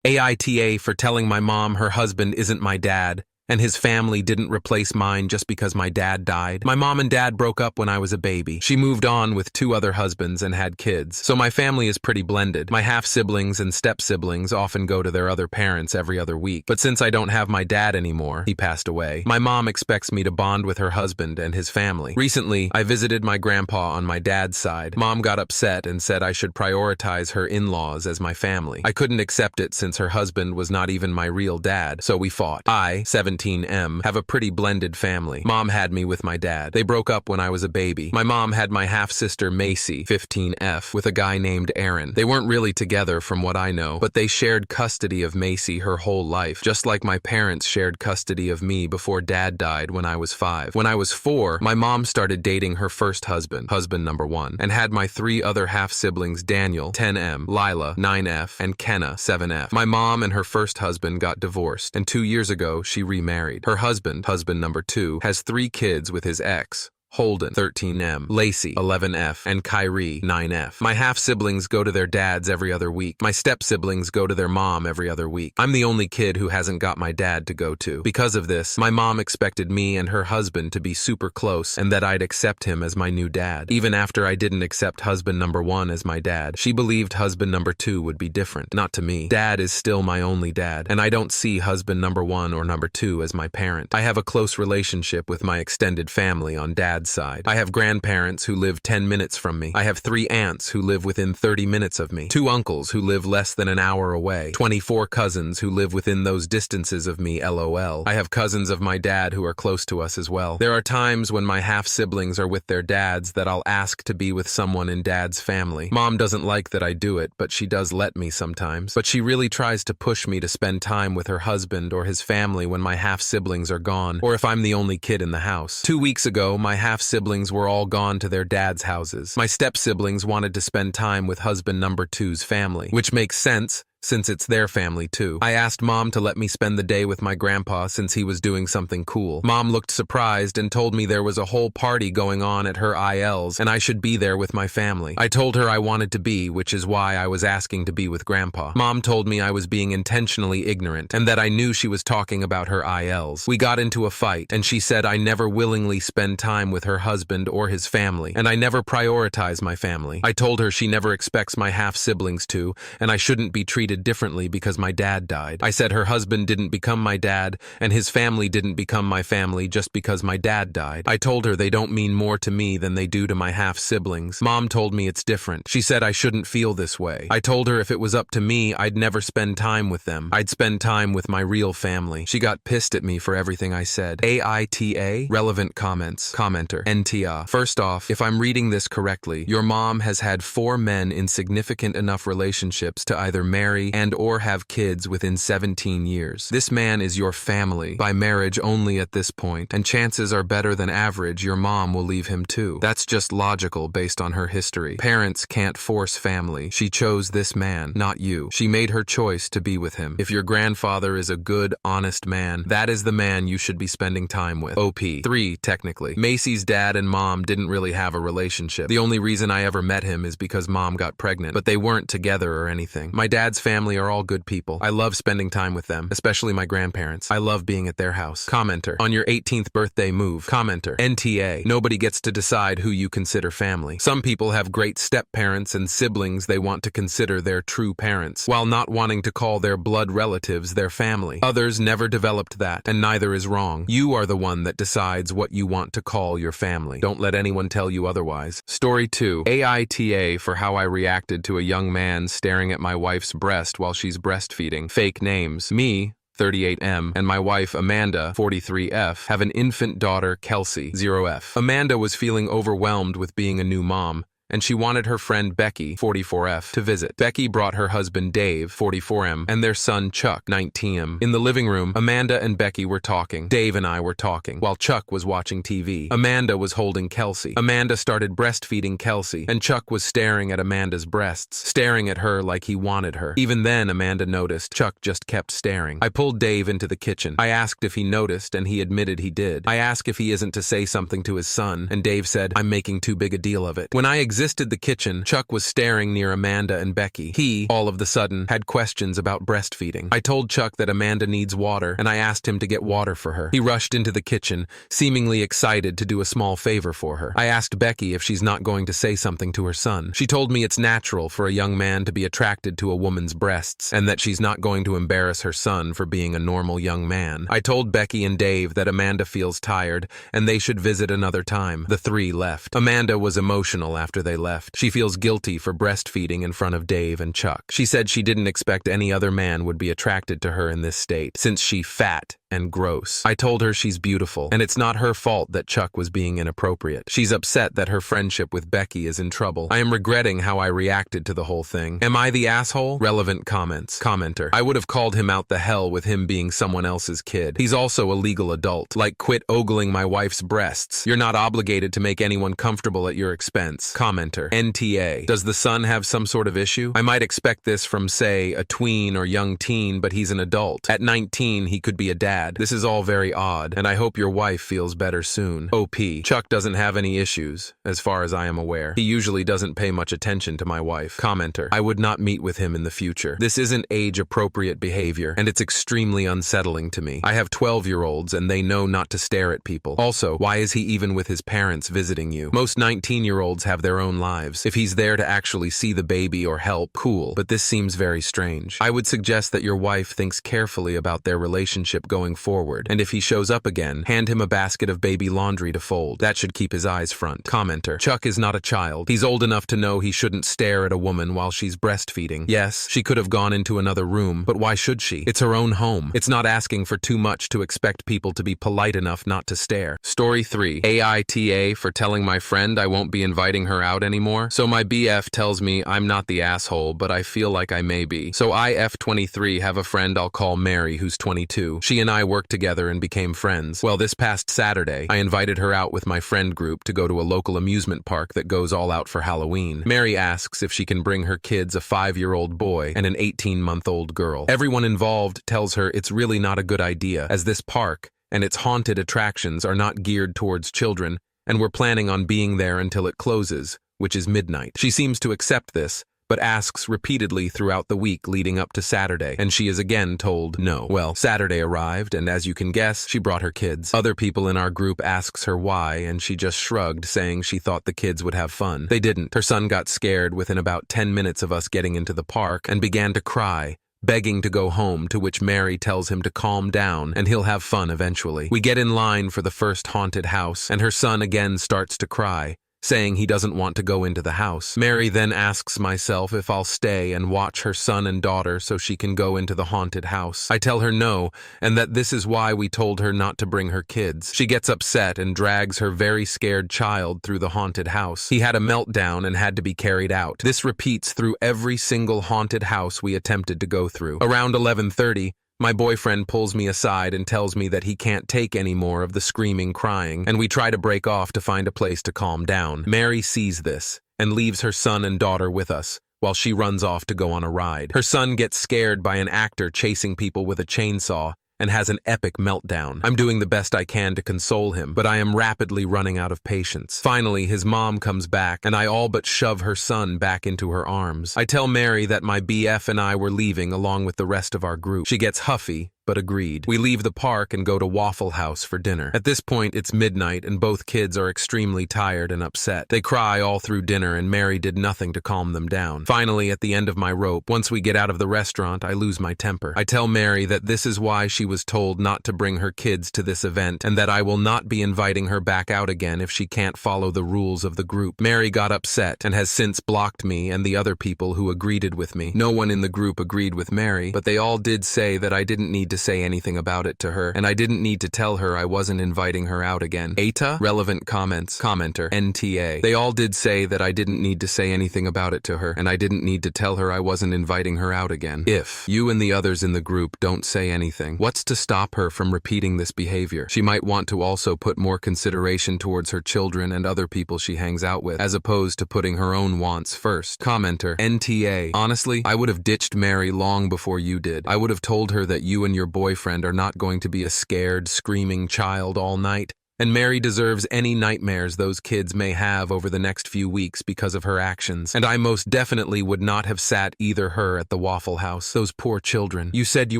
AITA for telling my mom her husband isn't my dad, and his family didn't replace mine just because my dad died. My mom and dad broke up when I was a baby. She moved on with 2 other husbands and had kids, so my family is pretty blended. My half-siblings and step-siblings often go to their other parents every other week, but since I don't have my dad anymore, he passed away, my mom expects me to bond with her husband and his family. Recently, I visited my grandpa on my dad's side. Mom got upset and said I should prioritize her in-laws as my family. I couldn't accept it since her husband was not even my real dad, so we fought. I, 17M, have a pretty blended family. Mom had me with my dad. They broke up when I was a baby. My mom had my half-sister Macy, 15F, with a guy named Aaron. They weren't really together from what I know, but they shared custody of Macy her whole life, just like my parents shared custody of me before dad died when I was 5. When I was 4, my mom started dating her first husband, husband number 1, and had my 3 other half-siblings Daniel, 10M, Lila, 9F, and Kenna, 7F. My mom and her first husband got divorced, and 2 years ago she remarried. Her husband, husband number 2, has 3 kids with his ex, Holden, 13M, Lacey, 11F, and Kyrie, 9F. My half-siblings go to their dads every other week. My step-siblings go to their mom every other week. I'm the only kid who hasn't got my dad to go to. Because of this, my mom expected me and her husband to be super close and that I'd accept him as my new dad. Even after I didn't accept husband number 1 as my dad, she believed husband number 2 would be different. Not to me. Dad is still my only dad, and I don't see husband number 1 or number 2 as my parent. I have a close relationship with my extended family on dad's side. I have grandparents who live 10 minutes from me. I have 3 aunts who live within 30 minutes of me, 2 uncles who live less than an hour away, 24 cousins who live within those distances of me, LOL. I have cousins of my dad who are close to us as well. There are times when my half-siblings are with their dads that I'll ask to be with someone in dad's family. Mom doesn't like that I do it, but she does let me sometimes. But she really tries to push me to spend time with her husband or his family when my half-siblings are gone, or if I'm the only kid in the house. 2 weeks ago, my half-siblings were all gone to their dad's houses. My step-siblings wanted to spend time with husband number 2's family, which makes sense since it's their family too. I asked Mom to let me spend the day with my grandpa since he was doing something cool. Mom looked surprised and told me there was a whole party going on at her IL's and I should be there with my family. I told her I wanted to be, which is why I was asking to be with Grandpa. Mom told me I was being intentionally ignorant and that I knew she was talking about her IL's. We got into a fight and she said I never willingly spend time with her husband or his family and I never prioritize my family. I told her she never expects my half-siblings to and I shouldn't be treated differently because my dad died. I said her husband didn't become my dad and his family didn't become my family just because my dad died. I told her they don't mean more to me than they do to my half-siblings. Mom told me it's different. She said I shouldn't feel this way. I told her if it was up to me, I'd never spend time with them. I'd spend time with my real family. She got pissed at me for everything I said. AITA? Relevant comments. Commenter. NTA. First off, if I'm reading this correctly, your mom has had 4 men in significant enough relationships to either marry and or have kids within 17 years. This man is your family by marriage only at this point, and chances are better than average your mom will leave him too. That's just logical based on her history. Parents can't force family. She chose this man, not you. She made her choice to be with him. If your grandfather is a good, honest man, that is the man you should be spending time with. OP. 3, technically. Macy's dad and mom didn't really have a relationship. The only reason I ever met him is because mom got pregnant, but they weren't together or anything. My dad's family are all good people. I love spending time with them, especially my grandparents. I love being at their house. Commenter. On your 18th birthday move. Commenter. NTA. Nobody gets to decide who you consider family. Some people have great step-parents and siblings they want to consider their true parents, while not wanting to call their blood relatives their family. Others never developed that, and neither is wrong. You are the one that decides what you want to call your family. Don't let anyone tell you otherwise. Story 2. AITA for how I reacted to a young man staring at my wife's breast while she's breastfeeding. Fake names. Me, 38M, and my wife, Amanda, 43F, have an infant daughter, Kelsey, 0F. Amanda was feeling overwhelmed with being a new mom, and she wanted her friend Becky, 44F, to visit. Becky brought her husband Dave, 44M, and their son Chuck, 19M. In the living room, Amanda and Becky were talking. Dave and I were talking, while Chuck was watching TV. Amanda was holding Kelsey. Amanda started breastfeeding Kelsey, and Chuck was staring at Amanda's breasts, staring at her like he wanted her. Even then, Amanda noticed. Chuck just kept staring. I pulled Dave into the kitchen. I asked if he noticed, and he admitted he did. I asked if he isn't to say something to his son, and Dave said, "I'm making too big a deal of it." When I exited the kitchen, Chuck was staring near Amanda and Becky. He, all of the sudden, had questions about breastfeeding. I told Chuck that Amanda needs water, and I asked him to get water for her. He rushed into the kitchen, seemingly excited to do a small favor for her. I asked Becky if she's not going to say something to her son. She told me it's natural for a young man to be attracted to a woman's breasts, and that she's not going to embarrass her son for being a normal young man. I told Becky and Dave that Amanda feels tired, and they should visit another time. The three left. Amanda was emotional after they left. She feels guilty for breastfeeding in front of Dave and Chuck. She said she didn't expect any other man would be attracted to her in this state, since she's fat and gross. I told her she's beautiful, and it's not her fault that Chuck was being inappropriate. She's upset that her friendship with Becky is in trouble. I am regretting how I reacted to the whole thing. Am I the asshole? Relevant comments. Commenter: I would have called him out the hell with him being someone else's kid. He's also a legal adult. Like, quit ogling my wife's breasts. You're not obligated to make anyone comfortable at your expense. Commenter: NTA. Does the son have some sort of issue? I might expect this from, say, a tween or young teen, but he's an adult. At 19, he could be a dad. This is all very odd, and I hope your wife feels better soon. OP. Chuck doesn't have any issues, as far as I am aware. He usually doesn't pay much attention to my wife. Commenter: I would not meet with him in the future. This isn't age-appropriate behavior, and it's extremely unsettling to me. I have 12-year-olds, and they know not to stare at people. Also, why is he even with his parents visiting you? Most 19-year-olds have their own lives. If he's there to actually see the baby or help, cool, but this seems very strange. I would suggest that your wife thinks carefully about their relationship going forward, and if he shows up again, hand him a basket of baby laundry to fold. That should keep his eyes front. Commenter: Chuck is not a child. He's old enough to know he shouldn't stare at a woman while she's breastfeeding. Yes, she could have gone into another room, but why should she? It's her own home. It's not asking for too much to expect people to be polite enough not to stare. Story 3. AITA for telling my friend I won't be inviting her out anymore. So my BF tells me I'm not the asshole, but I feel like I may be. So I, F23, have a friend I'll call Mary, who's 22. She and I worked together and became friends. Well, this past Saturday, I invited her out with my friend group to go to a local amusement park that goes all out for Halloween. Mary asks if she can bring her kids, a 5-year-old boy and an 18-month-old girl. Everyone involved tells her it's really not a good idea, as this park and its haunted attractions are not geared towards children, and we're planning on being there until it closes, which is midnight. She seems to accept this, but asks repeatedly throughout the week leading up to Saturday, and she is again told no. Well, Saturday arrived, and as you can guess, she brought her kids. Other people in our group asks her why, and she just shrugged, saying she thought the kids would have fun. They didn't. Her son got scared within about 10 minutes of us getting into the park and began to cry, begging to go home, to which Mary tells him to calm down and he'll have fun eventually. We get in line for the first haunted house, and her son again starts to cry, saying he doesn't want to go into the house. Mary then asks myself if I'll stay and watch her son and daughter so she can go into the haunted house. I tell her no, and that this is why we told her not to bring her kids. She gets upset and drags her very scared child through the haunted house. He had a meltdown and had to be carried out. This repeats through every single haunted house we attempted to go through. Around 11:30, my boyfriend pulls me aside and tells me that he can't take any more of the screaming, crying, and we try to break off to find a place to calm down. Mary sees this and leaves her son and daughter with us while she runs off to go on a ride. Her son gets scared by an actor chasing people with a chainsaw and has an epic meltdown. I'm doing the best I can to console him, but I am rapidly running out of patience. Finally, his mom comes back, and I all but shove her son back into her arms. I tell Mary that my BF and I were leaving along with the rest of our group. She gets huffy, but agreed. We leave the park and go to Waffle House for dinner. At this point, it's midnight, and both kids are extremely tired and upset. They cry all through dinner, and Mary did nothing to calm them down. Finally, at the end of my rope, once we get out of the restaurant, I lose my temper. I tell Mary that this is why she was told not to bring her kids to this event, and that I will not be inviting her back out again if she can't follow the rules of the group. Mary got upset and has since blocked me and the other people who agreed with me. No one in the group agreed with Mary, but they all did say that I didn't need to say anything about it to her, and I didn't need to tell her I wasn't inviting her out again. AITA? Relevant comments. Commenter. NTA. They all did say that I didn't need to say anything about it to her, and I didn't need to tell her I wasn't inviting her out again. If you and the others in the group don't say anything, what's to stop her from repeating this behavior? She might want to also put more consideration towards her children and other people she hangs out with, as opposed to putting her own wants first. Commenter. NTA. Honestly, I would have ditched Mary long before you did. I would have told her that you and your boyfriend are not going to be a scared, screaming child all night, And Mary deserves any nightmares those kids may have over the next few weeks because of her actions. And I most definitely would not have sat either her at the Waffle House. Those poor children. You said you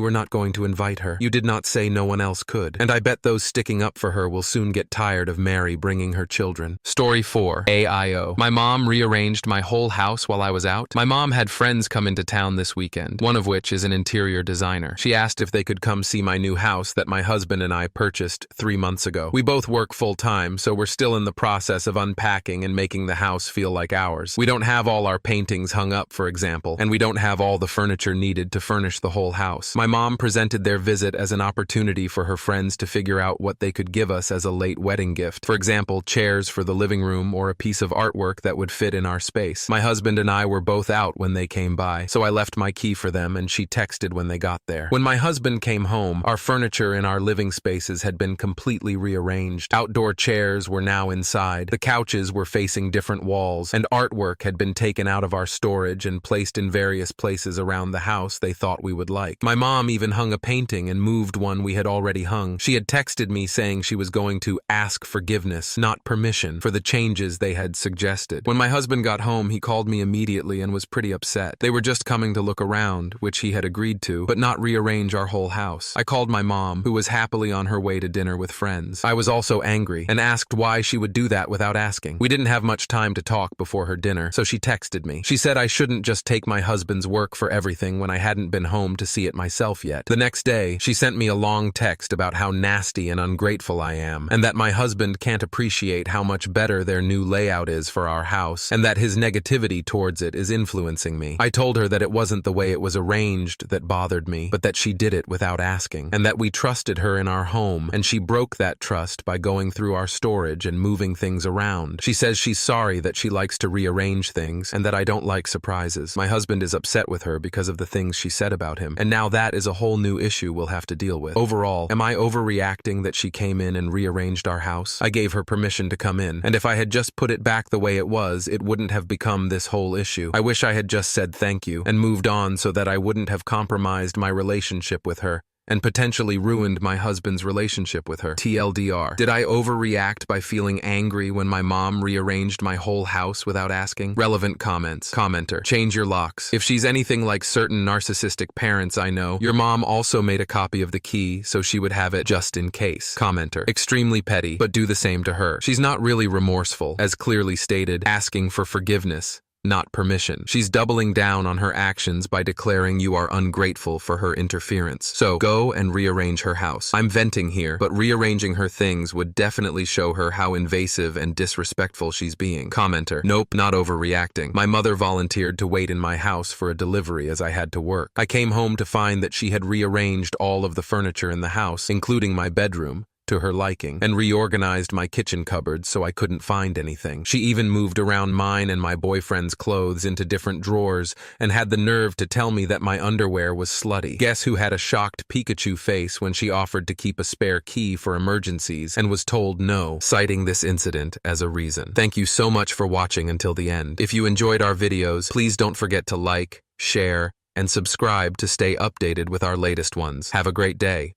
were not going to invite her. You did not say no one else could. And I bet those sticking up for her will soon get tired of Mary bringing her children. Story 4. AIO. My mom rearranged my whole house while I was out. My mom had friends come into town this weekend, one of which is an interior designer. She asked if they could come see my new house that my husband and I purchased 3 months ago. We both work full-time, so we're still in the process of unpacking and making the house feel like ours. We don't have all our paintings hung up, for example, and we don't have all the furniture needed to furnish the whole house. My mom presented their visit as an opportunity for her friends to figure out what they could give us as a late wedding gift. For example, chairs for the living room or a piece of artwork that would fit in our space. My husband and I were both out when they came by, so I left my key for them and she texted when they got there. When my husband came home, our furniture in our living spaces had been completely rearranged. Outdoor chairs were now inside, the couches were facing different walls, and artwork had been taken out of our storage and placed in various places around the house they thought we would like. My mom even hung a painting and moved one we had already hung. She had texted me saying she was going to ask forgiveness, not permission, for the changes they had suggested. When my husband got home, he called me immediately and was pretty upset. They were just coming to look around, which he had agreed to, but not rearrange our whole house. I called my mom, who was happily on her way to dinner with friends. I was also angry and asked why she would do that without asking. We didn't have much time to talk before her dinner, so she texted me. She said I shouldn't just take my husband's work for everything when I hadn't been home to see it myself yet. The next day, she sent me a long text about how nasty and ungrateful I am, and that my husband can't appreciate how much better their new layout is for our house, and that his negativity towards it is influencing me. I told her that it wasn't the way it was arranged that bothered me, but that she did it without asking, and that we trusted her in our home, and she broke that trust by going through our storage and moving things around. She says she's sorry that she likes to rearrange things, and that I don't like surprises. My husband is upset with her because of the things she said about him, and now that is a whole new issue we'll have to deal with. Overall, am I overreacting that she came in and rearranged our house? I gave her permission to come in, and if I had just put it back the way it was, it wouldn't have become this whole issue. I wish I had just said thank you and moved on so that I wouldn't have compromised my relationship with her and potentially ruined my husband's relationship with her. TLDR. Did I overreact by feeling angry when my mom rearranged my whole house without asking? Relevant comments. Commenter. Change your locks. If she's anything like certain narcissistic parents I know, your mom also made a copy of the key so she would have it just in case. Commenter. Extremely petty, but do the same to her. She's not really remorseful, as clearly stated, asking for forgiveness, not permission. She's doubling down on her actions by declaring you are ungrateful for her interference. So, go and rearrange her house. I'm venting here, but rearranging her things would definitely show her how invasive and disrespectful she's being. Commenter. Nope, not overreacting. My mother volunteered to wait in my house for a delivery as I had to work. I came home to find that she had rearranged all of the furniture in the house, including my bedroom, to her liking, and reorganized my kitchen cupboard so I couldn't find anything. She even moved around mine and my boyfriend's clothes into different drawers and had the nerve to tell me that my underwear was slutty. Guess who had a shocked Pikachu face when she offered to keep a spare key for emergencies and was told no, citing this incident as a reason. Thank you so much for watching until the end. If you enjoyed our videos, please don't forget to like, share, and subscribe to stay updated with our latest ones. Have a great day.